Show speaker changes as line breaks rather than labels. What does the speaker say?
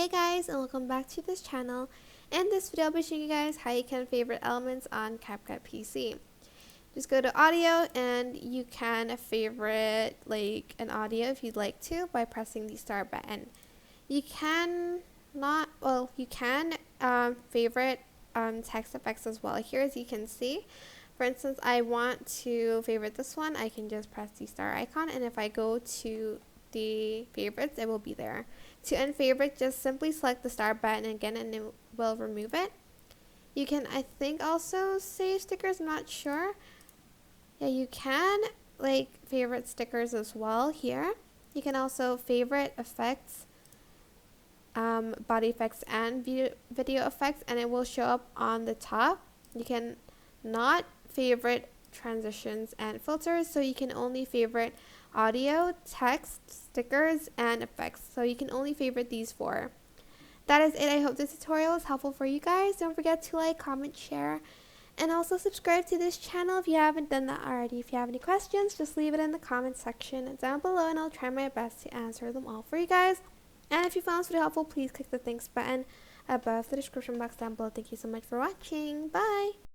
Hey guys, and welcome back to this channel. In this video I'll be showing you guys how you can favorite elements on CapCut PC. Just go to audio and you can favorite like an audio if you'd like to by pressing the star button. You can favorite text effects as well. Here, as you can see, for instance, I want to favorite this one. I can just press the star icon, and if I go to the favorites, it will be there. To unfavorite, just simply select the star button again and it will remove it. You can, I think, also save stickers. I'm not sure. Yeah, you can like favorite stickers as well here. You can also favorite effects, body effects and video effects, and it will show up on the top. You can not favorite transitions and filters, so you can only favorite audio, text, stickers, and effects. So you can only favorite these four. That is it. I hope this tutorial is helpful for you guys. Don't forget to like, comment, share, and also subscribe to this channel if you haven't done that already. If you have any questions, just leave it in the comment section down below and I'll try my best to answer them all for you guys. And if you found this video helpful, please click the thanks button above the description box down below. Thank you so much for watching. Bye!